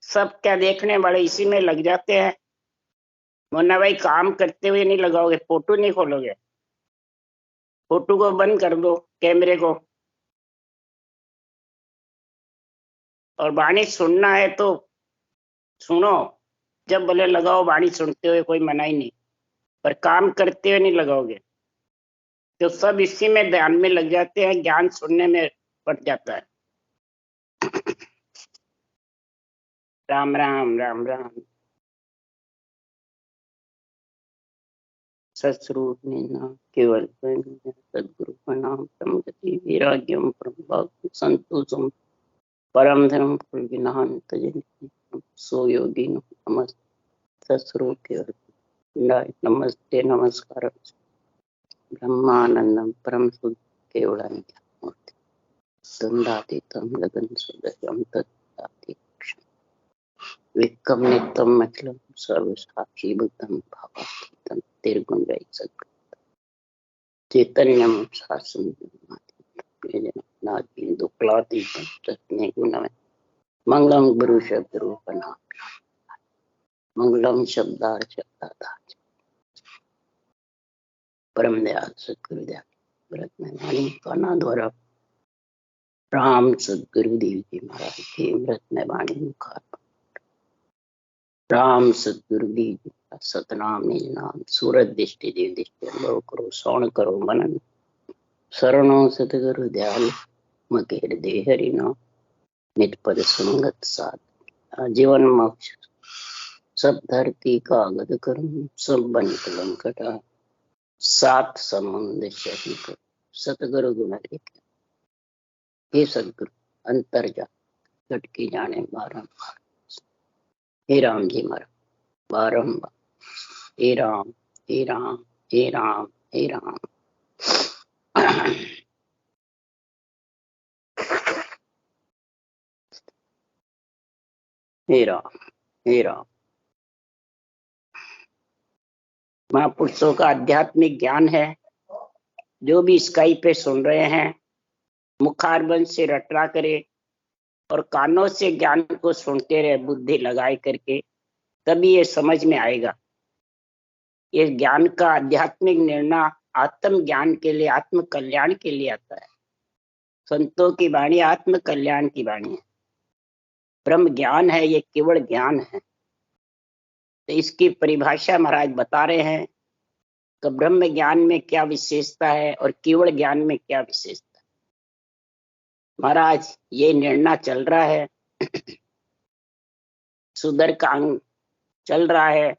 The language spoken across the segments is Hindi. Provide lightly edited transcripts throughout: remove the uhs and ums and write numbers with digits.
सब क्या देखने वाले इसी में लग जाते हैं। मुन्ना भाई, काम करते हुए नहीं लगाओगे, फोटो नहीं खोलोगे, फोटो को बंद कर दो, कैमरे को। और वाणी सुनना है तो सुनो, जब भले लगाओ वाणी सुनते हुए, कोई मना ही नहीं, पर काम करते हुए नहीं लगाओगे तो सब इसी में ध्यान में लग जाते हैं, ज्ञान सुनने में पड़ जाता है। राम राम राम राम। सत्स्वरूप में नाम केवल सदगुरु का नाम प्रमगति वैराग्यम परम संतोषम परम धर्म कुलविनाहं तजन्ति सो योगी नमस्ते सत्स्वरूप केवल नमस्ते नमस्कार ब्रह्मानंदम परम शुद्ध केवलानंद दंडातीतम लगन सदयम तत्तातीक्षण विक्रम नित्यम मतलब सर्व साक्षी बुद्धम भावातीतम निर्गुण रहित सद्गुरु चैतन्यम शासन दुक्लातीतम तस्मै गुणमय मंगलम गुरु शब्द रूप नाम मंगलम शब्दार्थ परम दयाल सदगुरुदेव व्रत में वाणी काना द्वारा राम सदगुरुदेव जी महाराज के व्रत में वाणी मुखार राम सदगुरुदेव जी का सतनाम निज नाम सूरत दृष्टि देव दृष्टि अनुभव करो श्रवण करो मनन शरणों सतगुरु दयाल मकेर दे हरि नाम नित पद संगत साथ जीवन मोक्ष सब धरती कागद कर्म सब बन कलंकटा सात समुद्र शरीर सतगुरु गुण लेके हे सतगुरु अंतर जा घटकी जाने बारंबार हे राम जी महाराज बारंबार हे राम हे राम हे राम हे राम। हे राम हे राम। महापुरुषों का आध्यात्मिक ज्ञान है, जो भी स्काई पे सुन रहे हैं मुखारबंद से रटना करे और कानों से ज्ञान को सुनते रहे बुद्धि लगाए करके, तभी ये समझ में आएगा। ये ज्ञान का आध्यात्मिक निर्णय आत्म ज्ञान के लिए, आत्म कल्याण के लिए आता है। संतों की वाणी आत्म कल्याण की वाणी है, ब्रह्म ज्ञान है, ये केवल ज्ञान है। तो इसकी परिभाषा महाराज बता रहे हैं कि ब्रह्म ज्ञान में क्या विशेषता है और केवल ज्ञान में क्या विशेषता है। महाराज ये निर्णय चल रहा है, सुधर का अंग चल रहा है,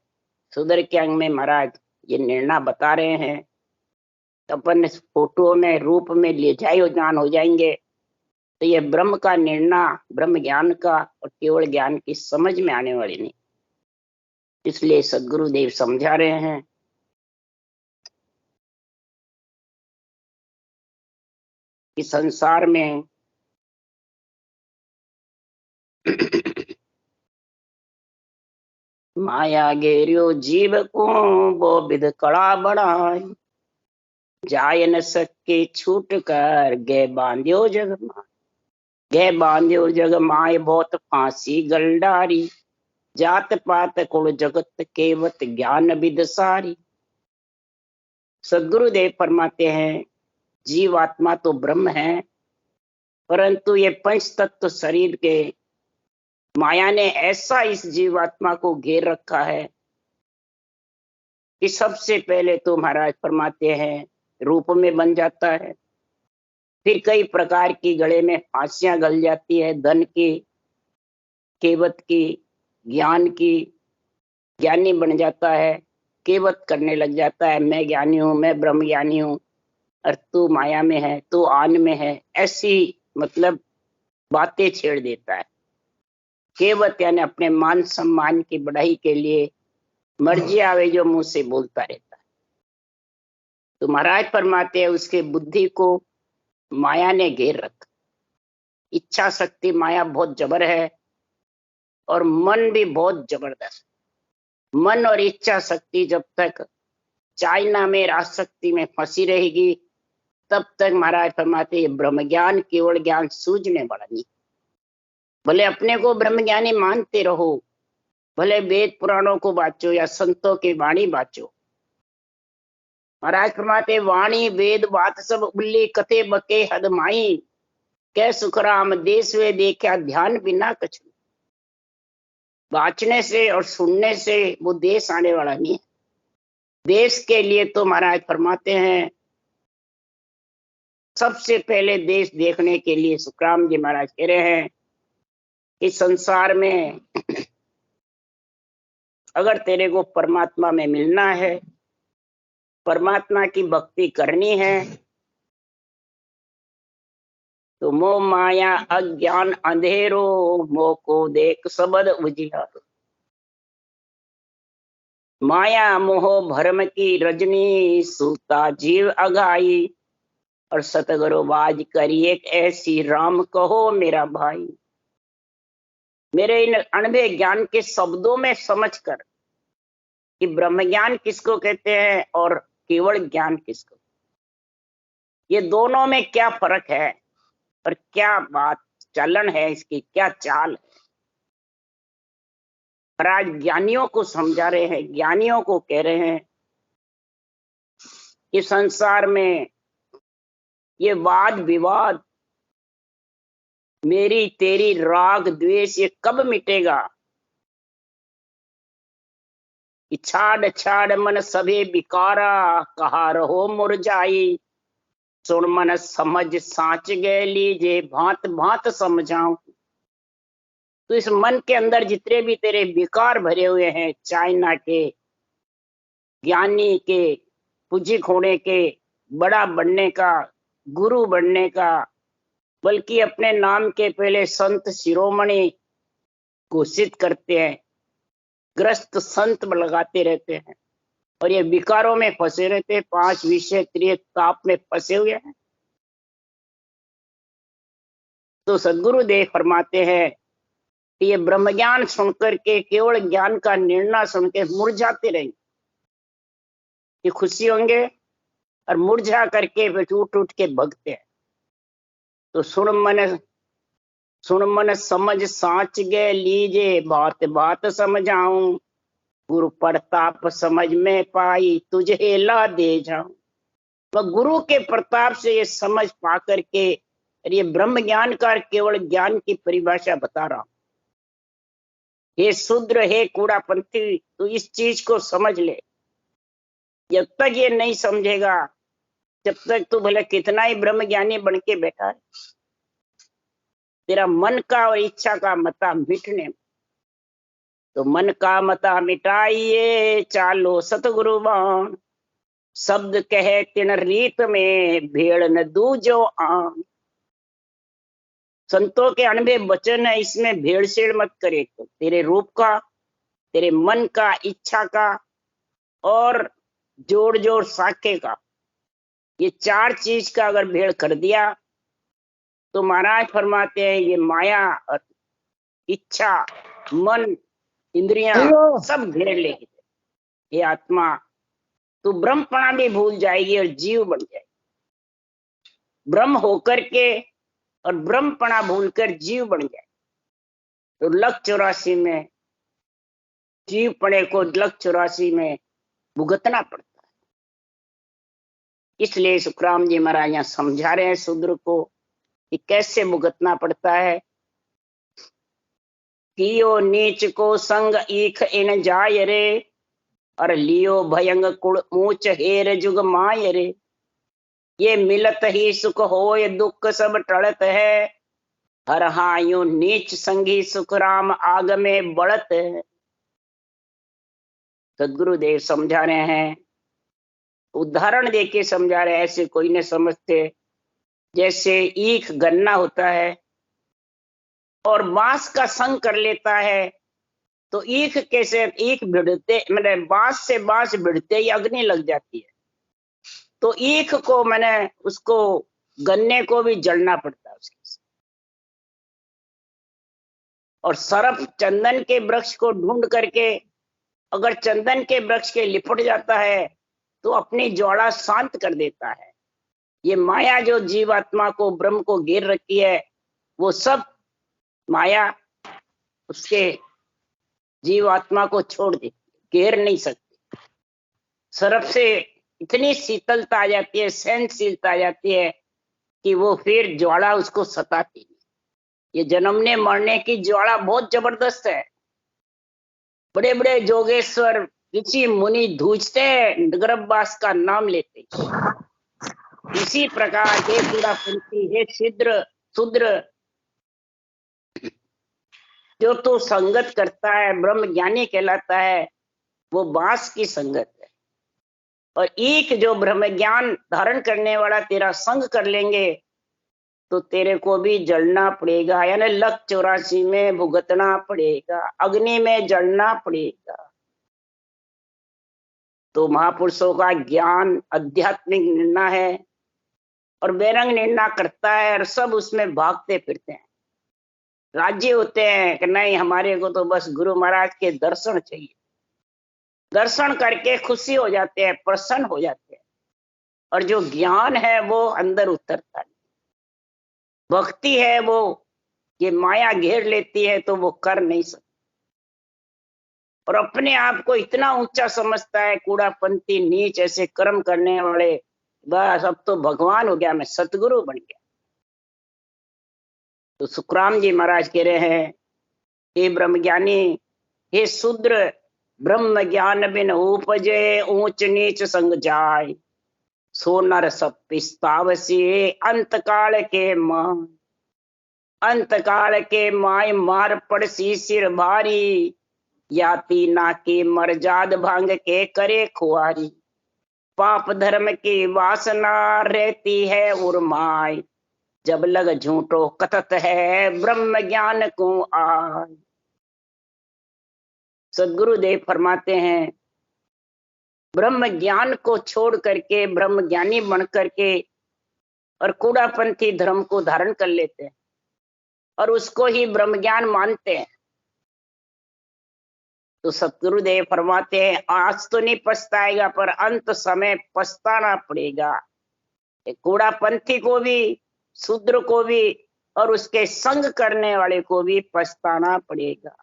सुधर के अंग में महाराज ये निर्णय बता रहे हैं। अपन फोटो में रूप में ले जाए ज्ञान हो जाएंगे, तो ये ब्रह्म का निर्णय ब्रह्म ज्ञान का और केवल ज्ञान की समझ में आने वाली नहीं। इसलिए सदगुरुदेव समझा रहे हैं कि संसार में माया घेरियो जीव को वो विध कड़ा बढ़ाई जाय न सके छूट कर गे बांध्यो जग माय गे बांध्यो जग माय बहुत फांसी गलडारी जात पात कुल जगत केवत ज्ञान विद सारी। सदगुरुदेव फरमाते हैं जीव आत्मा तो ब्रह्म है, परंतु ये पंच तत्व शरीर के माया ने ऐसा इस जीवात्मा को घेर रखा है कि सबसे पहले तो महाराज फरमाते हैं रूप में बन जाता है, फिर कई प्रकार की गले में फांसियां गल जाती है, धन की, केवत की, ज्ञान की, ज्ञानी बन जाता है, केवत करने लग जाता है, मैं ज्ञानी हूं, मैं ब्रह्म ज्ञानी हूं, और तू माया में है, तू आन में है, ऐसी मतलब बातें छेड़ देता है। केवत यानी अपने मान सम्मान की बढ़ाई के लिए मर्जी आवे जो मुंह से बोलता रहता है। तो महाराज फरमाते हैं उसके बुद्धि को माया ने घेर रखा। इच्छा शक्ति माया बहुत जबर है और मन भी बहुत जबरदस्त। मन और इच्छा शक्ति जब तक चाइना में राजशक्ति में फंसी रहेगी, तब तक महाराज फरमाते ब्रह्म ज्ञान केवल ज्ञान सूझने वाला नहीं। भले अपने को ब्रह्म ज्ञानी मानते रहो, भले वेद पुराणों को बाचो या संतों की वाणी बाचो। महाराज फरमाते वाणी वेद बात सब उल्ली कथे बके हद माई, कै सुखराम देश वे देखा ध्यान बिना कछु। बाचने से और सुनने से वो देश आने वाला नहीं है। देश के लिए तो महाराज फरमाते हैं सबसे पहले देश देखने के लिए सुखराम जी महाराज कह रहे हैं कि संसार में अगर तेरे को परमात्मा में मिलना है, परमात्मा की भक्ति करनी है, तो मोह माया अज्ञान अंधेरो, मोह को देख सबद उजियारो। माया मोह भरम की रजनी, सूता जीव अघाई, और सतगुरु बाज करी एक ऐसी, राम कहो मेरा भाई। मेरे इन अनभे ज्ञान के शब्दों में समझकर कि ब्रह्म ज्ञान किसको कहते हैं और केवल ज्ञान किसको, ये दोनों में क्या फर्क है और क्या बात चलन है, इसकी क्या चाल है। आज ज्ञानियों को समझा रहे हैं, ज्ञानियों को कह रहे हैं कि संसार में ये वाद विवाद, मेरी तेरी राग द्वेष, ये कब मिटेगा। छाड़ छाड़ मन सभे विकारा, कहा रहो मुरझाई, सुन मन समझ साच गए लीजे, भांत भांत समझाऊं। तो इस मन के अंदर जितने भी तेरे विकार भरे हुए हैं, चाइना के, ज्ञानी के, पूजिक होने के, बड़ा बनने का, गुरु बनने का, बल्कि अपने नाम के पहले संत शिरोमणि घोषित करते हैं, ग्रस्त संत लगाते रहते हैं, और ये विकारों में फंसे रहते हैं, 5 विषय त्रिय ताप में फंसे हुए हैं। तो सदगुरुदेव फरमाते हैं कि ये ब्रह्म ज्ञान सुनकर के, केवल ज्ञान का निर्णय सुन के मुरझाते रहेंगे, कि खुशी होंगे और मुरझा करके फिर टूट टूट के भगते हैं। तो सुन मन समझ साच गए लीजे, बात बात समझाऊं, गुरु प्रताप समझ में पाई, तुझे ला दे जाऊं। तो गुरु के प्रताप से ये समझ पा करके, ये ब्रह्म ज्ञान का केवल ज्ञान की परिभाषा बता रहा हूं। हे शूद्र, हे कूड़ापंथी, तू इस चीज को समझ ले। जब तक ये नहीं समझेगा, जब तक तू भले कितना ही ब्रह्म ज्ञानी बन के बैठा है, तेरा मन का और इच्छा का मता मिटने। तो मन का मता मिटाइए, चालो सतगुरु बाण, शब्द कहे तिन रीत में, भेड़ न दूजो आम। संतों के अनबे वचन है, इसमें भेड़सेड़ मत करे। तो तेरे रूप का, तेरे मन का, इच्छा का और जोड़ जोड़ साके का, ये 4 चीज का अगर भेड़ कर दिया तो महाराज फरमाते हैं ये माया और इच्छा, मन, इंद्रियां सब घेर लेगी। ये आत्मा तू ब्रह्मपणा भी भूल जाएगी और जीव बन जाएगी। ब्रह्म होकर के और ब्रह्मपणा भूलकर जीव बन जाए। तो 184 में जीवपणे को 184 में भुगतना पड़ता है। इसलिए सुखराम जी महाराज यहाँ समझा रहे हैं शूद्र को कि कैसे भुगतना पड़ता है। कियो नीच को संग ईख इन जाय रे, और लियो भयंग कुड़ ऊंच हेर जुग माय रे। ये मिलत ही सुख होय दुख सब टळत है, हर हायो नीच संगी सुख राम आग में बढ़त है। सदगुरुदेव समझा रहे हैं, उदाहरण देके समझा रहे हैं, ऐसे कोई नहीं समझते। जैसे ईख गन्ना होता है और बांस का संग कर लेता है, तो ईख कैसे, ईख भिड़ते मतलब बांस से बांस भिड़ते ही अग्नि लग जाती है। तो ईख को मैंने उसको, गन्ने को भी जलना पड़ता है उसके साथ। और सर्प चंदन के वृक्ष को ढूंढ करके अगर चंदन के वृक्ष के लिपट जाता है तो अपनी ज्वाला शांत कर देता है। ये माया जो जीवात्मा को, ब्रह्म को घेर रखी है, वो सब माया उसके जीवात्मा को छोड़ देती, घेर नहीं सकती। सर्प से इतनी शीतलता आ जाती है, सहनशीलता आ जाती है कि वो फिर ज्वाला उसको सताती है। ये जन्मने मरने की ज्वाला बहुत जबरदस्त है। बड़े बड़े जोगेश्वर ऋषि मुनि धूजते हैं गर्भवास का नाम लेते। इसी प्रकार हे कूड़ापंथी, हे शूद्र, जो तू संगत करता है ब्रह्म ज्ञानी कहलाता है, वो बांस की संगत है। और एक जो ब्रह्म ज्ञान धारण करने वाला तेरा संग कर लेंगे तो तेरे को भी जलना पड़ेगा, यानी लक 84 में भुगतना पड़ेगा, अग्नि में जलना पड़ेगा। तो महापुरुषों का ज्ञान आध्यात्मिक निर्णय है और बेरंग निर्णय करता है और सब उसमें भागते फिरते हैं, राजी होते हैं कि नहीं हमारे को तो बस गुरु महाराज के दर्शन चाहिए। दर्शन करके खुशी हो जाते हैं, प्रसन्न हो जाते हैं, और जो ज्ञान है वो अंदर उतरता नहीं। भक्ति है वो ये माया घेर लेती है तो वो कर नहीं सकता, और अपने आप को इतना ऊंचा समझता है कूड़ापंथी नीच ऐसे कर्म करने वाले, बस अब तो भगवान हो गया, मैं सतगुरु बन गया। तो सुखराम जी महाराज कह रहे हैं, हे ब्रह्म ज्ञानी, हे शूद्र, ब्रह्म ज्ञान बिन उपजे ऊंच नीच संग जाय, सो नर सब पिस्तावसी अंत काल के मान। अंत काल के माय मार पड़सी सिर भारी, याती ना की मरजाद भांग के करे खुआरी। पाप धर्म की वासना रहती है उर्माय, जब लग झूठो कथत है ब्रह्म ज्ञान को आय। सदगुरुदेव फरमाते हैं, ब्रह्म ज्ञान को छोड़ करके ब्रह्म ज्ञानी बन करके और कूड़ापंथी धर्म को धारण कर लेते हैं और उसको ही ब्रह्म ज्ञान मानते हैं। तो सतगुरुदेव फरमाते हैं, आज तो नहीं पछताएगा पर अंत समय पछताना पड़ेगा। कूड़ापंथी को भी, शूद्र को भी और उसके संग करने वाले को भी पछताना पड़ेगा।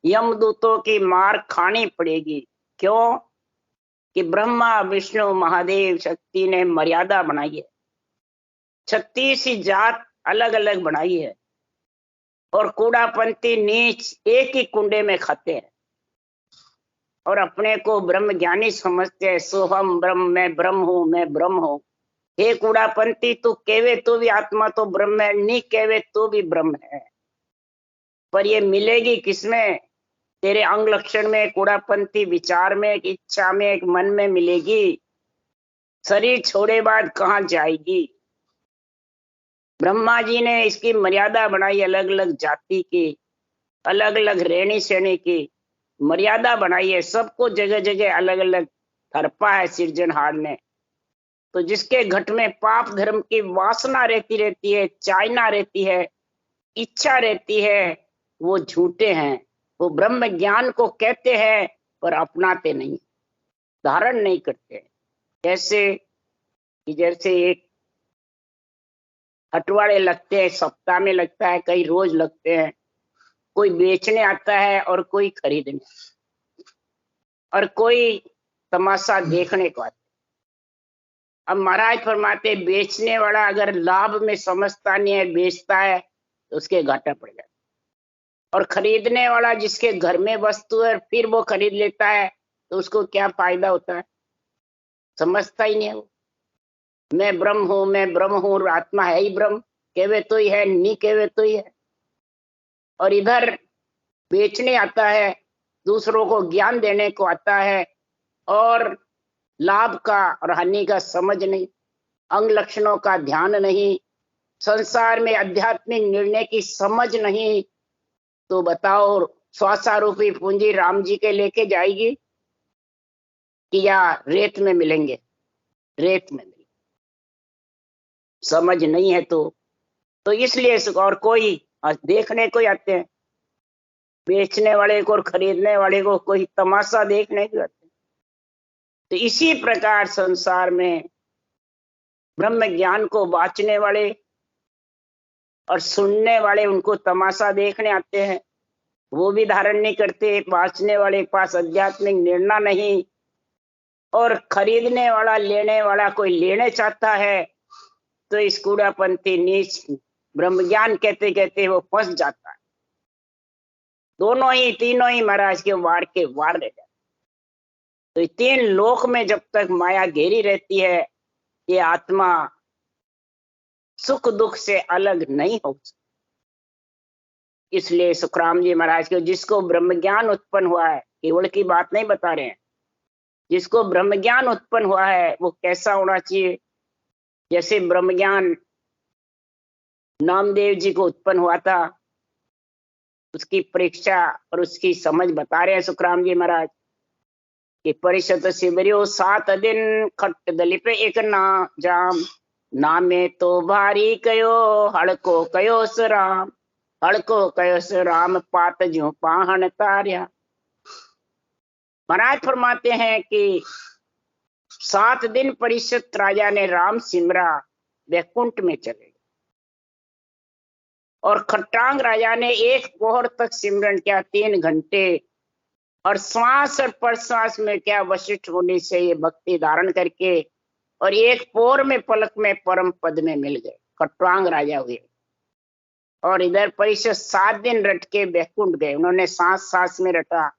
यमदूतों की मार खानी पड़ेगी। क्यों? कि ब्रह्मा विष्णु महादेव शक्ति ने मर्यादा बनाई है, 36 ही जात अलग अलग बनाई है, और कूड़ापंथी नीच एक ही कुंडे में खाते हैं और अपने को ब्रह्म ज्ञानी समझते हैं। सोहम ब्रह्म, मैं ब्रह्म हूं, मैं ब्रह्म हूं। हे कूड़ापंथी, तू केवे तो भी आत्मा तो ब्रह्म है, नहीं केवे तो भी ब्रह्म है। पर ये मिलेगी किसमें? तेरे अंग लक्षण में, कूड़ापंथी विचार में, एक इच्छा में, एक मन में मिलेगी। शरीर छोड़े बाद कहां जाएगी? ब्रह्मा जी ने इसकी मर्यादा बनाई, अलग अलग जाति की, अलग अलग रहनी सहनी की मर्यादा बनाई है। सबको जगह जगह अलग अलग थरपा है सिरजनहार ने। तो जिसके घट में पाप धर्म की वासना रहती है, चाहना रहती है, इच्छा रहती है, वो झूठे हैं। वो ब्रह्म ज्ञान को कहते हैं पर अपनाते नहीं, धारण नहीं करते। जैसे एक हटवाड़े लगते हैं, सप्ताह में लगता है, कई रोज लगते हैं। कोई बेचने आता है और कोई खरीदने, और कोई तमाशा देखने को आता है। अब महाराज फरमाते, बेचने वाला अगर लाभ में समझता नहीं है, बेचता है तो उसके घाटा पड़ जाता है। और खरीदने वाला जिसके घर में वस्तु है फिर वो खरीद लेता है तो उसको क्या फायदा होता है? समझता ही नहीं है वो। मैं ब्रह्म हूं, मैं ब्रह्म हूं, आत्मा है ही ब्रह्म, केवे तो ही है, नहीं केवे तो ही है। और इधर बेचने आता है, दूसरों को ज्ञान देने को आता है, और लाभ का और हानि का समझ नहीं, अंग लक्षणों का ध्यान नहीं, संसार में आध्यात्मिक निर्णय की समझ नहीं। तो बताओ, स्वासारूपी पूंजी राम जी के लेके जाएगी कि या रेत में मिलेंगे? रेत में मिलेंगे। समझ नहीं है तो इसलिए। और कोई देखने को आते हैं, बेचने वाले को और खरीदने वाले को कोई तमाशा देखने को आते हैं। तो इसी प्रकार संसार में ब्रह्म ज्ञान को बांचने वाले और सुनने वाले उनको तमाशा देखने आते हैं, वो भी धारण नहीं करते। बाँचने वाले के पास आध्यात्मिक निर्णय नहीं, और खरीदने वाला लेने वाला कोई लेने चाहता है तो इस कूड़ापंथी नीच ब्रह्म ज्ञान कहते कहते वो फंस जाता है। दोनों ही तीनों ही महाराज के वार रह जाते। तो तीन लोक में जब तक माया घेरी रहती है, ये आत्मा सुख दुख से अलग नहीं हो सकती। इसलिए सुखराम जी महाराज के जिसको ब्रह्म ज्ञान उत्पन्न हुआ है, केवल की बात नहीं बता रहे हैं, जिसको ब्रह्म ज्ञान उत्पन्न हुआ है वो कैसा होना चाहिए। जैसे ब्रह्म ज्ञान नामदेव जी को उत्पन्न हुआ था, उसकी परीक्षा और उसकी समझ बता रहे हैं सुखराम जी महाराज कि परिषद शिवरियो 7 दिन खट दलिप एक ना जाम, नामे तो भारी कयो हड़को कयो राम, हड़को कयो राम पात ज्यों पाहन तार्या। महाराज फरमाते हैं कि 7 दिन परिषद राजा ने राम सिमरा, वैकुंठ में चले गए। और खट्टांग राजा ने एक पोहर तक सिमरन किया, 3 घंटे, और श्वास और प्रश्वास में क्या वशिष्ठ होने से ये भक्ति धारण करके और एक पोर में पलक में परम पद में मिल गए, खट्टांग राजा हुए। और इधर परिषद 7 दिन रट के वैकुंठ गए, उन्होंने सांस सांस में रटा।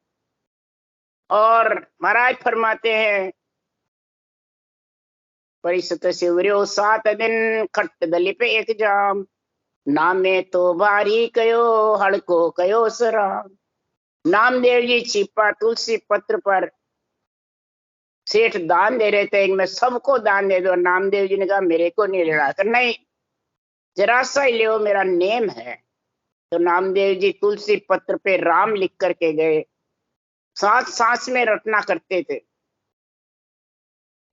और महाराज फरमाते हैं परिषद शिवरियो 7 दिन खट दलिप एक जाम, नामे तो भारी कयो हड़को कयो राम। नामदेव जी छिपा तुलसी पत्र पर सेठ दान दे रहे थे, मैं सबको दान दे दो। नामदेव जी ने कहा मेरे को नहीं लेना, नहीं जरा सा ही ले, मेरा नेम है। तो नामदेव जी तुलसी पत्र पे राम लिख करके गए, सांस सांस में रटना करते थे।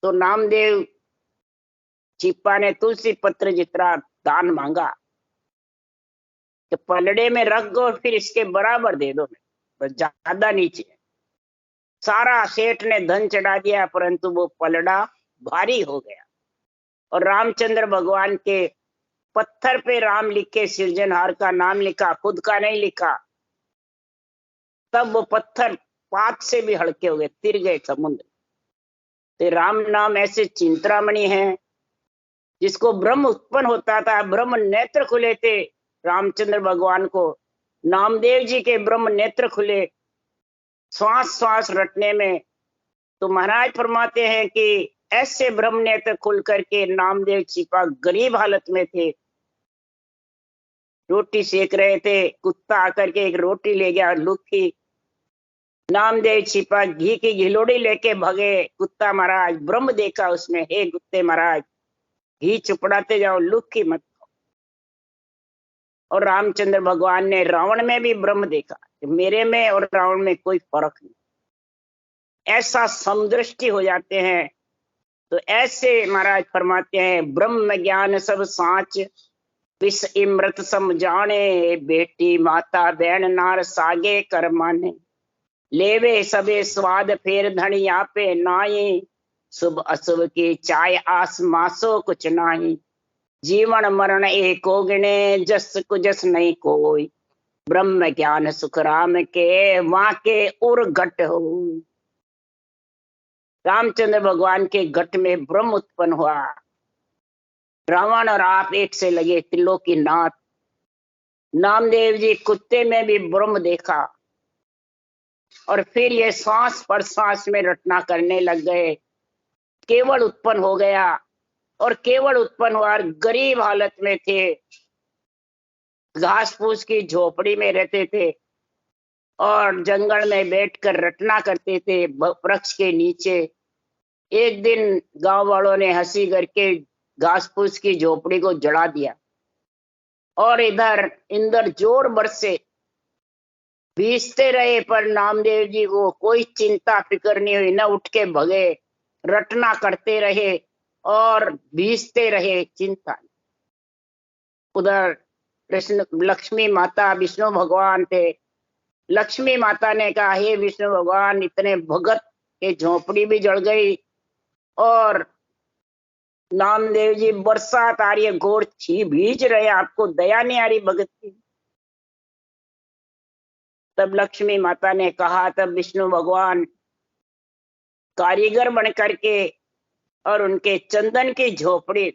तो नामदेव छिपा ने तुलसी पत्र जितना दान मांगा तो पलड़े में रख दो, फिर इसके बराबर दे दो, बस ज्यादा नीचे। सारा सेठ ने धन चढ़ा दिया, परंतु वो पलड़ा भारी हो गया। और रामचंद्र भगवान के पत्थर पे राम लिखे, सृजनहार का नाम लिखा, खुद का नहीं लिखा। तब वो पत्थर पात से भी हल्के हो गए, तिर गए समुद्र। तो राम नाम ऐसे चिंतामणि है जिसको ब्रह्म उत्पन्न होता था, ब्रह्म नेत्र खुले थे रामचंद्र भगवान को। नामदेव जी के ब्रह्म नेत्र खुले श्वास श्वास रटने में। तो महाराज फरमाते हैं कि ऐसे ब्रह्म नेत्र खुल करके नामदेव छिपा गरीब हालत में थे, रोटी सेक रहे थे, कुत्ता आकर के एक रोटी ले गया लुखी। नामदेव छिपा घी की घिलोड़ी लेके भगे, कुत्ता महाराज ब्रह्म देखा उसमें, हे कुत्ते महाराज घी चुपड़ाते जाओ, लुखी मत। और रामचंद्र भगवान ने रावण में भी ब्रह्म देखा, मेरे में और रावण में कोई फर्क नहीं, ऐसा समदृष्टि हो जाते हैं। तो ऐसे महाराज फरमाते हैं ब्रह्म ज्ञान सब साच, विष इमृत सम जाने, बेटी माता बहन नार सागे कर माने, लेवे सबे स्वाद फेर धनी आपे नाई, शुभ अशुभ की चाय आस मासो कुछ नाही, जीवन मरण एको गिणे, जस कुजस नहीं कोई, ब्रह्म ज्ञान सुख राम के वहां के उर घट हो। रामचंद्र भगवान के घट में ब्रह्म उत्पन्न हुआ। रावण और आप एक से लगे, त्रिलोकी नाथ। नामदेव जी कुत्ते में भी ब्रह्म देखा, और फिर ये श्वास प्रश्वास में रटना करने लग गए, केवल उत्पन्न हो गया। और केवल उत्पन्न हुआ, गरीब हालत में थे, घास फूस की झोपड़ी में रहते थे और जंगल में बैठकर रटना करते थे वृक्ष के नीचे। एक दिन गांव वालों ने हंसी करके घास फूस की झोपड़ी को जला दिया, और इधर इंद्र जोर बरसे, भीजते रहे, पर नामदेव जी को कोई चिंता फिक्र नहीं हुई, न उठ के भगे, रटना करते रहे और भीजते रहे, चिंता। उधर कृष्ण लक्ष्मी माता विष्णु भगवान थे। लक्ष्मी माता ने कहा हे विष्णु भगवान, इतने भगत के झोपड़ी भी जल गई और नामदेव जी बरसात आ रही है, घोर भीज रहे हैं, आपको दया नहीं आ रही भगत की। तब लक्ष्मी माता ने कहा, तब विष्णु भगवान कारीगर बन करके और उनके चंदन की झोपड़ी,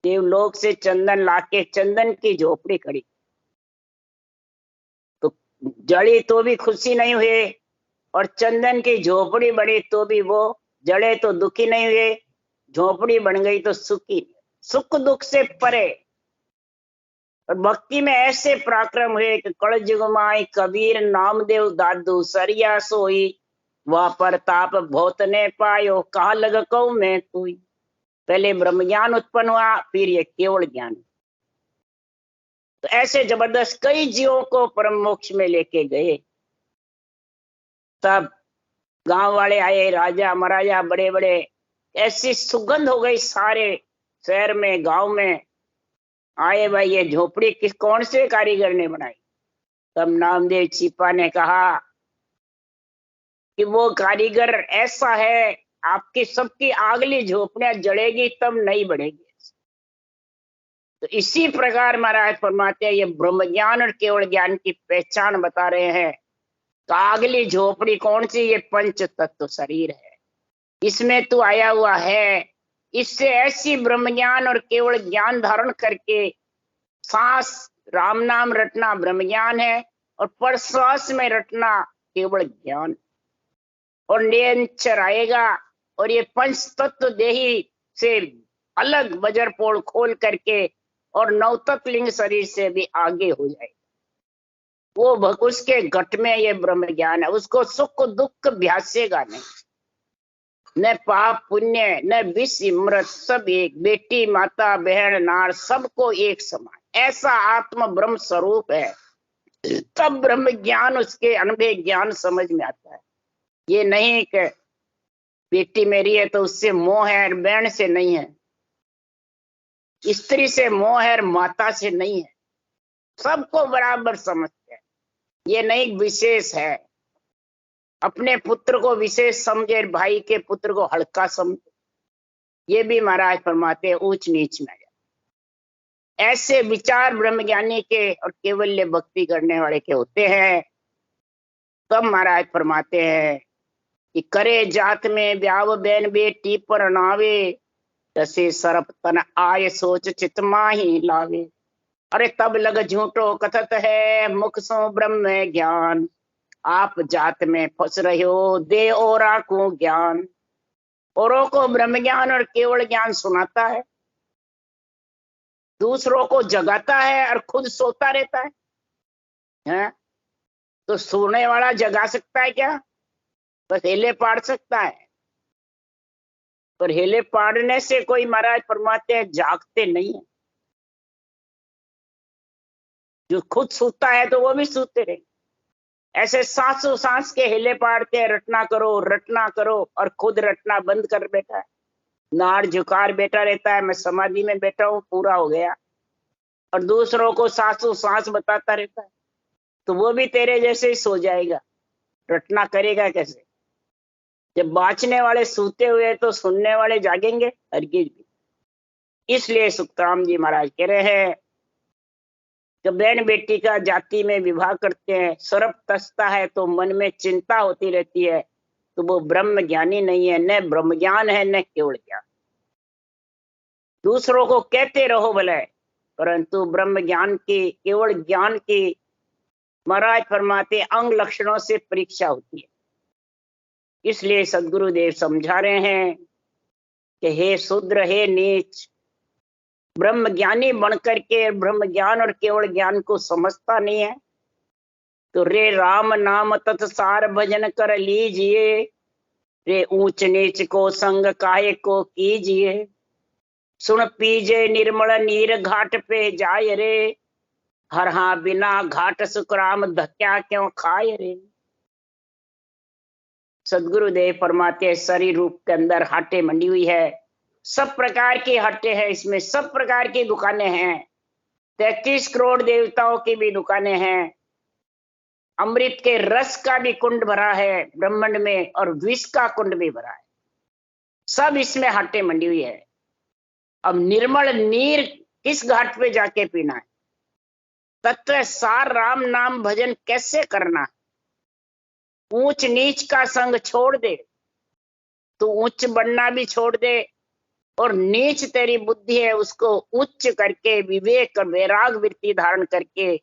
देवलोक से चंदन लाके चंदन की झोपड़ी खड़ी। तो जड़ी तो भी खुशी नहीं हुए, और चंदन की झोपड़ी बड़ी तो भी वो जड़े तो दुखी नहीं हुए, झोपड़ी बन गई तो सुखी, सुख दुख से परे। और भक्ति में ऐसे पराक्रम हुए कि कड़ जुग माई कबीर नामदेव दादू सरिया सोई, वह प्रताप बहुत ने पायो कहा लग कऊ मैं कोई। पहले ब्रह्म ज्ञान उत्पन्न हुआ, फिर ये केवल ज्ञान। तो ऐसे जबरदस्त कई जीवों को परम मोक्ष में लेके गए। तब गांव वाले आए, राजा महाराजा बड़े बड़े, ऐसी सुगंध हो गई सारे शहर में, गांव में आए, भाई ये झोपड़ी किस कौन से कारीगर ने बनाई। तब नामदेव छिपा ने कहा कि वो कारीगर ऐसा है, आपकी सबकी आगली झोपड़ियां जड़ेगी तब नहीं बढ़ेगी। तो इसी प्रकार महाराज फरमाते हैं, ये ब्रह्म ज्ञान और केवल ज्ञान की पहचान बता रहे हैं। तो अगली झोपड़ी कौन सी? ये पंच तत्व शरीर है, इसमें तू आया हुआ है। इससे ऐसी ब्रह्म ज्ञान और केवल ज्ञान धारण करके सांस राम नाम रटना ब्रह्म ज्ञान है, और प्रश्वास में रटना केवल ज्ञान, और निरंतर आएगा। और ये पंच तत्व देही से अलग वज्र पोल खोल करके और नवतत्व लिंग शरीर से भी आगे हो जाएगा। वो उसके घट में ये ब्रह्म ज्ञान है, उसको सुख दुख भ्यासेगा नहीं, न पाप पुण्य न विष मृत, सब एक, बेटी माता बहन नार सबको एक समान, ऐसा आत्म ब्रह्म स्वरूप है। तब ब्रह्म ज्ञान उसके अनुभव ज्ञान समझ में आता है। ये नहीं कि बेटी मेरी है तो उससे मोह है, बहन से नहीं है, स्त्री से मोह है, माता से नहीं है, सबको बराबर समझते हैं। ये नहीं विशेष है, अपने पुत्र को विशेष समझे, भाई के पुत्र को हल्का समझे, ये भी महाराज फरमाते हैं ऊंच नीच में। ऐसे विचार ब्रह्म ज्ञानी के और केवल्य भक्ति करने वाले के होते हैं। तब महाराज फरमाते हैं कि करे जात में ब्याव बैन बेटी पर नावे, तसे सरप तन आय सोच चित माही लावे। अरे तब लग झूठो कथत है मुख सो ब्रह्म ज्ञान, आप जात में फंस रहे हो दे औरा को ज्ञान। औरों को ब्रह्म ज्ञान और केवल ज्ञान सुनाता है, दूसरों को जगाता है और खुद सोता रहता है? तो सोने वाला जगा सकता है क्या? बस हेले पाड़ सकता है, पर हेले पाड़ने से कोई महाराज फरमाते हैं जागते नहीं है। जो खुद सोता है तो वो भी सोते रहे। ऐसे सांसों सांस के हेले पाड़ते हैं, रटना करो, और खुद रटना बंद कर बैठा है, नाड़ झुकार बैठा रहता है, मैं समाधि में बैठा हूं, पूरा हो गया, और दूसरों को सांसों सांस बताता रहता है। तो वो भी तेरे जैसे ही सो जाएगा, रटना करेगा कैसे? जब बाँचने वाले सूते हुए तो सुनने वाले जागेंगे हरगिज भी। इसलिए सुखराम जी महाराज कह रहे हैं कि बहन बेटी का जाति में विवाह करते हैं, सर्प तसता है तो मन में चिंता होती रहती है, तो वो ब्रह्म ज्ञानी नहीं है, न ब्रह्म ज्ञान है न केवल ज्ञान। दूसरों को कहते रहो भले, परंतु ब्रह्म ज्ञान की केवल ज्ञान की महाराज फरमाते अंग लक्षणों से परीक्षा होती है। इसलिए सदगुरुदेव समझा रहे हैं कि हे शूद्र हे नीच, ब्रह्म ज्ञानी बनकर के ब्रह्म ज्ञान और केवल ज्ञान को समझता नहीं है, तो रे राम नाम तत्सार भजन कर लीजिए, रे ऊंच नीच को संग काहे को कीजिए, सुन पीजे निर्मल नीर घाट पे जाय रे, हर हाँ बिना घाट सुखराम धक्या क्यों खाए रे। सदगुरुदेव फरमाते शरीर रूप के अंदर हट्टे मंडी हुई है, सब प्रकार की हट्टे हैं, इसमें सब प्रकार की दुकानें हैं, 33 करोड़ देवताओं की भी दुकानें हैं, अमृत के रस का भी कुंड भरा है ब्रह्मांड में, और विष का कुंड भी भरा है, सब इसमें हट्टे मंडी हुई है। अब निर्मल नीर किस घाट पे जाके पीना है? तत्व सार राम नाम भजन कैसे करना है? ऊंच नीच का संग छोड़ दे, तो ऊंच बनना भी छोड़ दे, और नीच तेरी बुद्धि है उसको उच्च करके विवेक और वैराग वृत्ति धारण करके।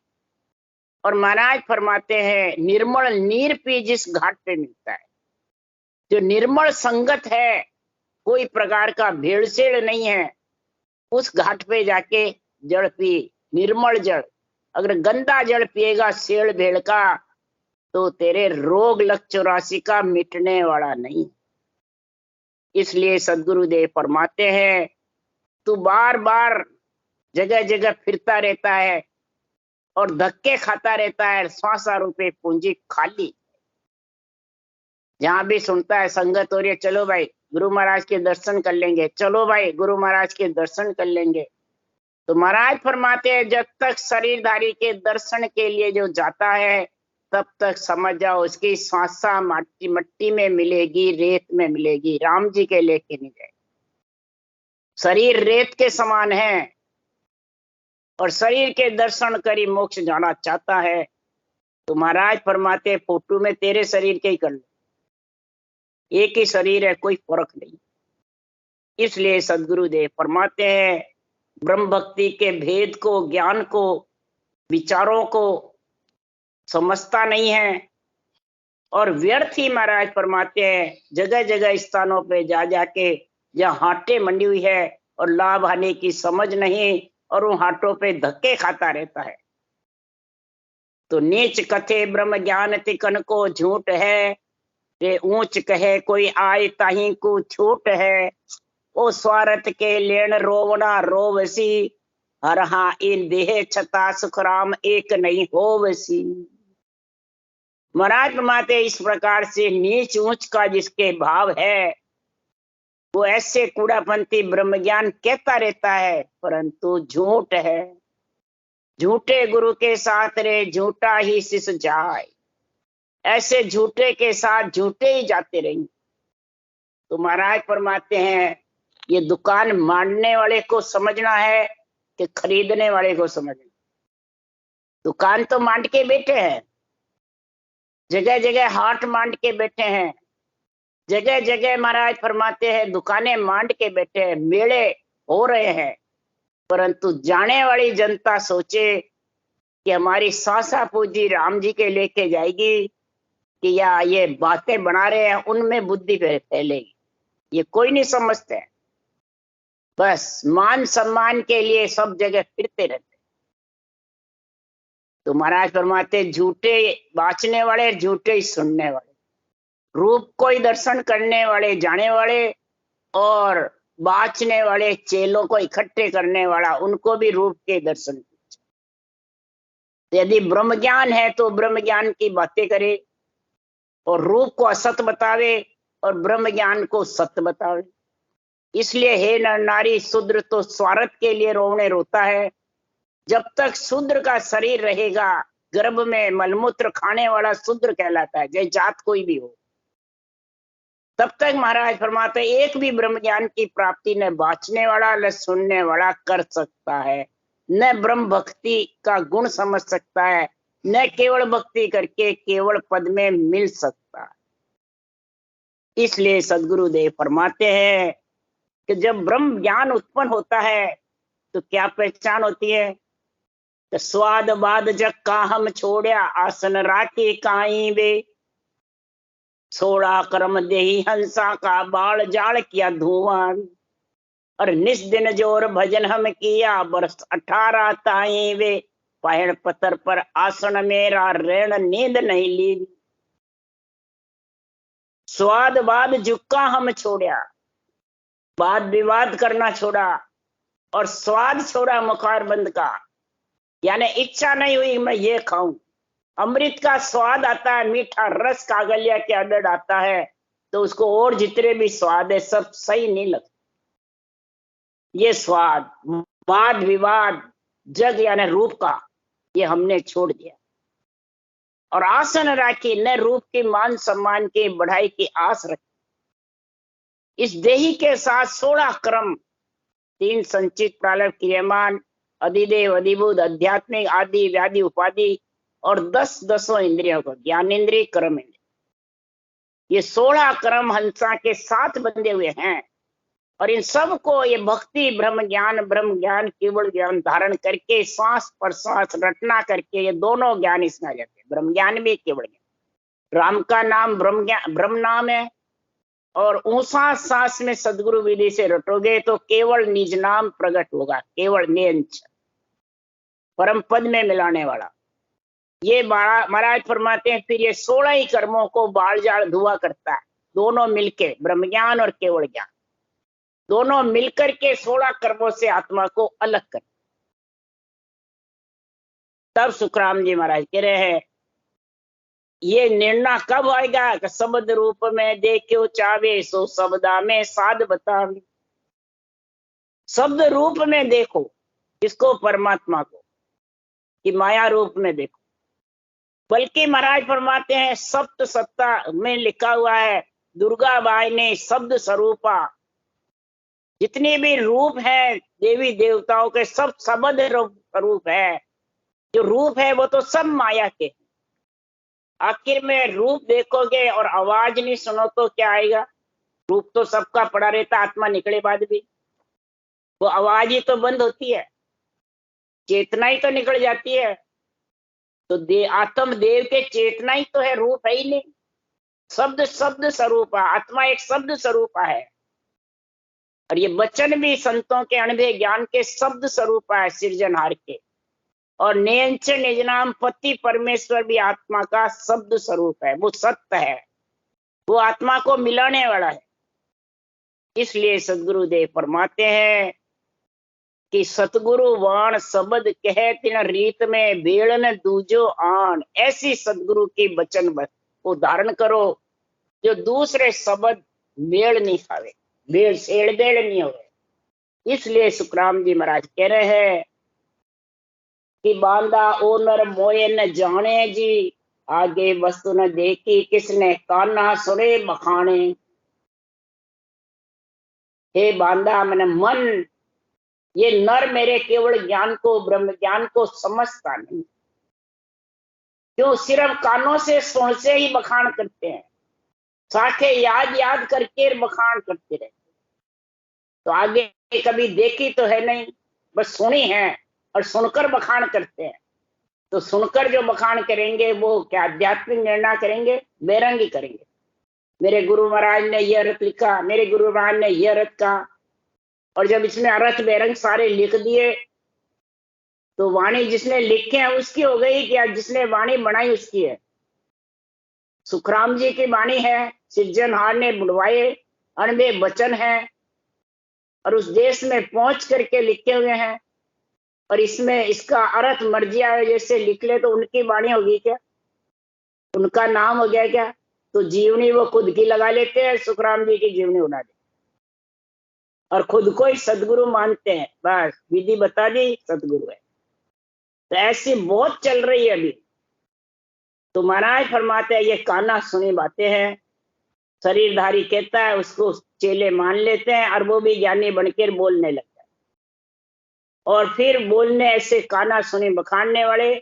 और महाराज फरमाते हैं निर्मल नीर पी जिस घाट पे मिलता है, जो निर्मल संगत है, कोई प्रकार का भेड़सेड़ नहीं है, उस घाट पे जाके जल पी, निर्मल जल। अगर गंदा जल पिएगा सेड़ भेड़ का, तो तेरे रोग लग 84 का मिटने वाला नहीं। इसलिए सदगुरुदेव फरमाते हैं तू बार बार जगह जगह फिरता रहता है और धक्के खाता रहता है, 100 रुपए पूंजी खाली। जहां भी सुनता है संगत हो रही है, चलो भाई गुरु महाराज के दर्शन कर लेंगे, चलो भाई गुरु महाराज के दर्शन कर लेंगे। तो महाराज फरमाते हैं जब तक शरीरधारी के दर्शन के लिए जो जाता है, तब तक समझ जाओ उसकी श्वासा मट्टी मट्टी में मिलेगी, रेत में मिलेगी, राम जी के लेके नहीं जाए। शरीर रेत के समान है, और शरीर के दर्शन करी मोक्ष जाना चाहता है, तो महाराज फरमाते फोटो में तेरे शरीर के ही कर लो, एक ही शरीर है, कोई फर्क नहीं। इसलिए सदगुरुदेव फरमाते हैं ब्रह्म भक्ति के भेद को, ज्ञान को, विचारों को समझता नहीं है, और व्यर्थ ही महाराज फरमाते हैं जगह जगह स्थानों पे जा जाके जहाँ हाटे मंडी हुई है और लाभ हानि की समझ नहीं, और उन हाटों पे धक्के खाता रहता है। तो नीच कथे ब्रह्म ज्ञान तिकन को झूठ है, ये ऊंच कहे कोई आय ताही को छूट है, ओ स्वार्थ के लेन रोवना रोवसी, हर हाँ इन देह छता सुखराम एक नहीं होवसी। महाराज फरमाते इस प्रकार से नीच ऊंच का जिसके भाव है, वो ऐसे कूड़ापंथी ब्रह्म ज्ञान कहता रहता है, परंतु झूठ है। झूठे गुरु के साथ रे झूठा ही शिष जाए, ऐसे झूठे के साथ झूठे ही जाते रहेंगे। तो महाराज फरमाते हैं ये दुकान मांडने वाले को समझना है कि खरीदने वाले को समझना? दुकान तो मांड के बैठे हैं, जगह जगह हाट मांड के बैठे हैं, जगह जगह महाराज फरमाते हैं दुकानें मांड के बैठे हैं, मेले हो रहे हैं, परंतु जाने वाली जनता सोचे कि हमारी सासा पूजी राम जी के लेके जाएगी कि या ये बातें बना रहे हैं उनमें बुद्धि फैलेगी, ये कोई नहीं समझते। बस मान सम्मान के लिए सब जगह फिरते रहते। तो महाराज फरमाते झूठे बाचने वाले, झूठे ही सुनने वाले, रूप को ही दर्शन करने वाले जाने वाले, और बाचने वाले चेलों को इकट्ठे करने वाला, उनको भी रूप के दर्शन। यदि ब्रह्म ज्ञान है तो ब्रह्म ज्ञान की बातें करे, और रूप को असत बतावे और ब्रह्म ज्ञान को सत्य बतावे। इसलिए हे नर नारी, शूद्र तो स्वार्थ के लिए रोने रोता है। जब तक शूद्र का शरीर रहेगा, गर्भ में मलमूत्र खाने वाला शूद्र कहलाता है, चाहे जात कोई भी हो। तब तक महाराज फरमाते एक भी ब्रह्म ज्ञान की प्राप्ति न बाचने वाला न सुनने वाला कर सकता है, न ब्रह्म भक्ति का गुण समझ सकता है, न केवल भक्ति करके केवल पद में मिल सकता है। इसलिए सदगुरुदेव फरमाते हैं कि जब ब्रह्म ज्ञान उत्पन्न होता है तो क्या पहचान होती है? तो स्वाद बाद जग का हम छोड़या, आसन राखे काई वे, छोड़ा कर्म देही हंसा का, बाल जाल किया धुआं, और निस दिन जोर भजन हम किया, वर्ष 18 ताई वे, पहाड़ पत्थर पर आसन मेरा, रेण नींद नहीं ली। स्वाद बाद जुक्का हम छोड़ा, वाद विवाद करना छोड़ा, और स्वाद छोड़ा मुखार बंद का, यानी इच्छा नहीं हुई मैं ये खाऊं। अमृत का स्वाद आता है, मीठा रस कागलिया के अंदर आता है, तो उसको और जितने भी स्वाद है सब सही नहीं लगता। ये स्वाद वाद विवाद जग यानी रूप का, ये हमने छोड़ दिया, और आसन राखी न रूप की मान सम्मान की बढ़ाई की आस रखी। इस देही के साथ 16 क्रम तीन संचित प्रारब्ध क्रियमान अधिदेव अधिभूत आध्यात्मिक आदि व्याधि उपाधि और 10 इंद्रियों को ज्ञान इंद्रिय कर्म इंद्रिय, ये 16 कर्म हंसा के साथ बंधे हुए हैं। और इन सब को ये भक्ति ब्रह्म ज्ञान केवल ज्ञान धारण करके श्वास प्रश्वास रटना करके ये दोनों ज्ञान इसमें आ जाते हैं। ब्रह्म ज्ञान भी केवल ज्ञान, राम का नाम ब्रह्म नाम है। और ऊंसा सांस में सदगुरु विधि से रटोगे तो केवल निज नाम प्रकट होगा, केवल नियंच परम पद में मिलाने वाला। ये महाराज फरमाते हैं फिर ये 16 ही कर्मों को बाल जाल धुआ करता है, दोनों मिलके ब्रह्म ज्ञान और केवल ज्ञान दोनों मिलकर के 16 कर्मों से आत्मा को अलग कर। तब सुखराम जी महाराज कह रहे हैं ये निर्णय कब आएगा कि शब्द रूप में देखो चावे सो शब्दा में साध बतावे। शब्द रूप में देखो इसको, परमात्मा को, कि माया रूप में देखो। बल्कि महाराज फरमाते हैं सप्त सत्ता में लिखा हुआ है दुर्गा बाई ने शब्द स्वरूपा, जितने भी रूप है देवी देवताओं के सब शब्द रूप है। जो रूप है वो तो सब माया के। आखिर में रूप देखोगे और आवाज नहीं सुनो तो क्या आएगा? रूप तो सबका पड़ा रहता, आत्मा निकले बाद भी वो आवाज ही तो बंद होती है, चेतना ही तो निकल जाती है। तो आत्म देव के चेतना ही तो है, रूप है ही नहीं। शब्द स्वरूप, आत्मा एक शब्द स्वरूप है। और ये वचन भी संतों के अनुभव ज्ञान के शब्द स्वरूप है, सृजनहार के। और नियंच निज नाम पति परमेश्वर भी आत्मा का शब्द स्वरूप है, वो सत्य है, वो आत्मा को मिलाने वाला है। इसलिए सदगुरुदेव फरमाते हैं कि सतगुरु वाण शब्द कहे तिन रीत में बेड़न दूजो आन। ऐसी सदगुरु की वचन को धारण करो जो दूसरे शब्द मेल नहीं खावे, बेड़ सेड़ बेड़ नहीं हो। इसलिए सुखराम जी महाराज कह रहे हैं कि बांधा ओ नर मोए न जाने जी, आगे वस्तु न देखी किसने काना सुने बखाने। हे बांधा मन मन, ये नर मेरे केवल ज्ञान को ब्रह्म ज्ञान को समझता नहीं, क्यों सिर्फ कानों से सुन से ही बखान करते हैं, साखे याद करके बखान करते रहते। तो आगे कभी देखी तो है नहीं, बस सुनी है और सुनकर बखान करते हैं। तो सुनकर जो बखान करेंगे वो क्या आध्यात्मिक निर्णय करेंगे? बेरंगी करेंगे। मेरे गुरु महाराज ने यह अर्थ लिखा, मेरे गुरु महाराज ने यह अर्थ कहा, और जब इसमें अर्थ बेरंग सारे लिख दिए तो वाणी जिसने लिखे है उसकी हो गई, क्या जिसने वाणी बनाई उसकी है? सुखराम जी की वाणी है, सृजनहार ने बुलवाए अनबे वचन है और उस देश में पहुंच करके लिखे हुए हैं। और इसमें इसका अर्थ मर्जी आए जैसे लिख ले तो उनकी वाणी होगी क्या? उनका नाम हो गया क्या? तो जीवनी वो खुद की लगा लेते हैं, सुखराम जी की जीवनी उड़ा देते और खुद को ही सदगुरु मानते हैं। बस विधि बता दी, सदगुरु है। तो ऐसी बहुत चल रही है अभी। तो महाराज फरमाते हैं ये काना सुनी बातें हैं, शरीरधारी कहता है उसको चेले मान लेते हैं और वो भी ज्ञानी बनकर बोलने लगता है। और फिर बोलने ऐसे काना सुनी बखानने वाले,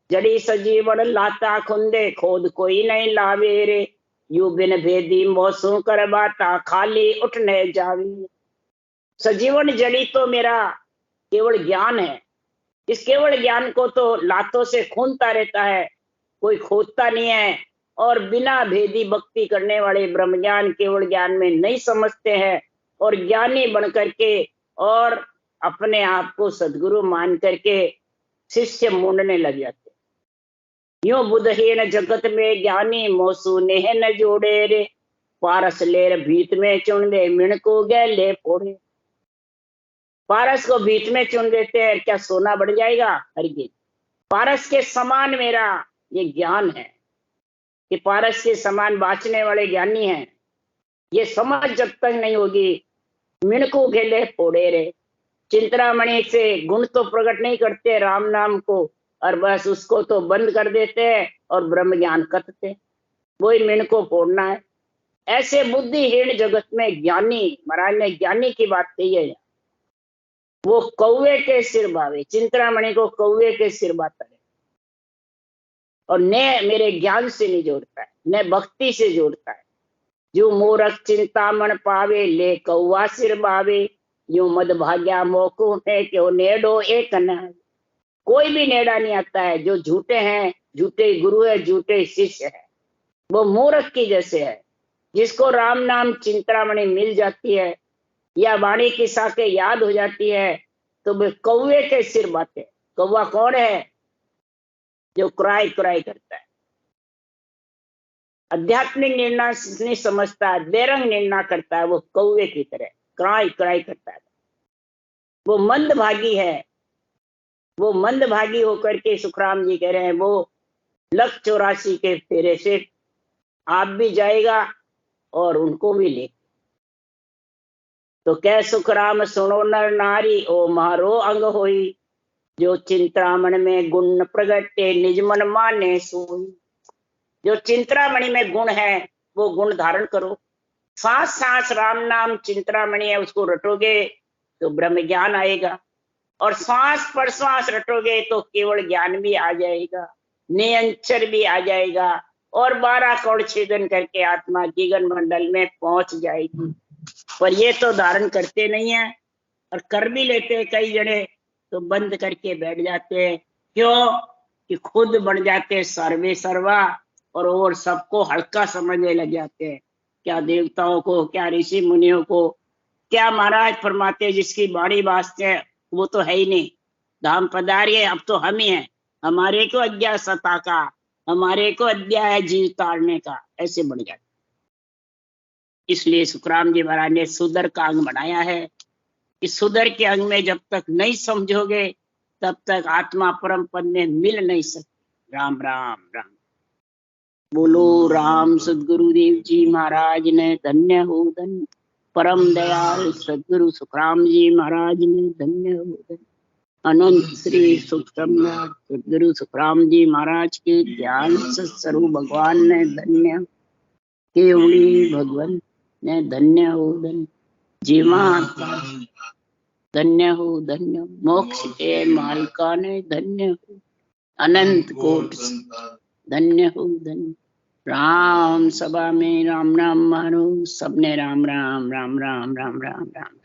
जड़ी सजीवन लाता खुंदे खोद कोई नहीं लावे रे, यू बिन भेदी मौसू कर बाता खाली उठने जावी। सजीवन जड़ी तो मेरा केवल ज्ञान है, इस केवल ज्ञान को तो लातों से खूंदता रहता है, कोई खोदता नहीं है। और बिना भेदी भक्ति करने वाले ब्रह्म ज्ञान केवल ज्ञान में नहीं समझते हैं और ज्ञानी बन करके और अपने आप को सदगुरु मान करके शिष्य मूंढने लग जाते। यूं बुद्धहीन जगत में ज्ञानी मोसू नेह न जोड़े रे, पारस लेर भीत में चुन दे मिण को गैले फोड़े। पारस को भीत में चुन देते हैं, क्या सोना बढ़ जाएगा? हरगिज। पारस के समान मेरा ये ज्ञान है कि पारस के समान बाँचने वाले ज्ञानी हैं। ये समझ जब तक नहीं होगी, मिणकू घेले फोड़े रे। चिंतरामणि से गुण तो प्रकट नहीं करते राम नाम को, और बस उसको तो बंद कर देते हैं और ब्रह्म ज्ञान कथते, वही मिण को फोड़ना है। ऐसे बुद्धिहीन जगत में ज्ञानी, महाराज ने ज्ञानी की बात कही है। वो कौवे के सिर बावे, चिंतामणि को कौवे के सिर बाता है, और न मेरे ज्ञान से नहीं जोड़ता है, न भक्ति से जोड़ता है। जो मूर्ख चिंतामण पावे, ले कौवा सिर बावे, यूं मद भाग्या मोकू है क्यों नेडो एक न। कोई भी नेड़ा नहीं आता है। जो झूठे हैं, झूठे गुरु है, झूठे शिष्य है, वो मूर्ख की जैसे है। जिसको राम नाम चिंतामणि मिल जाती है या वाणी की साखें याद हो जाती है, तो वे कौवे के सिर बाते। कौवा कौन है? जो क्राई क्राई करता है, आध्यात्मिक निर्णय नहीं समझता है, बेरंग निर्णय करता है, वो कौवे की तरह क्राई क्राई करता है। वो मंदभागी है। वो मंदभागी होकर के सुखराम जी कह रहे हैं, वो 184 के फेरे से आप भी जाएगा और उनको भी ले। तो कह सुखराम सुनो नर नारी, ओ मारो अंग होई, जो चिंतामण में गुण प्रगटे निज मन माने सोई। जो चिंतामणि में गुण है, वो गुण धारण करो। सांस सांस राम नाम चिंतामणि है, उसको रटोगे तो ब्रह्म ज्ञान आएगा, और श्वास पर श्वास रटोगे तो केवल ज्ञान भी आ जाएगा, नियंचर भी आ जाएगा, और 12 कौड़ छेदन करके आत्मा जीवन मंडल में पहुंच जाएगी। पर ये तो धारण करते नहीं है, और कर भी लेते हैं कई जने, तो बंद करके बैठ जाते हैं। क्यों? कि खुद बन जाते सर्वे सर्वा, और सबको हल्का समझने लग जाते हैं। क्या देवताओं को, क्या ऋषि मुनियों को, क्या महाराज फरमाते जिसकी बाणी वास्ते है, वो तो है ही नहीं। धाम पधारिए, अब तो हम ही हैं, हमारे को अज्ञा सता का, हमारे को अध्याय है जीव तारने का, ऐसे बढ़ जाते। इसलिए सुखराम जी महाराज ने सुदर का अंग बनाया है। इस सुदर के अंग में जब तक नहीं समझोगे, तब तक आत्मा परम पद में मिल नहीं सकती। राम राम राम। बोलो राम सदगुरुदेव जी महाराज ने धन्य हो धन्य। परम दयाल सदगुरु सुखराम जी महाराज ने धन्य हो धन्य। अनंत श्री सुख सदगुरु सुखराम जी महाराज के ज्ञान सत्स्वरूप भगवान ने धन्य। केवड़ी भगवान ने धन्य हो धन्य। जीवा धन्य हो धन्य। मोक्ष के मालिका ने धन्य हो। अनंत कोट धन्य हो धन्य। राम सभा में राम राम मारो, सबने राम राम राम राम राम राम राम राम।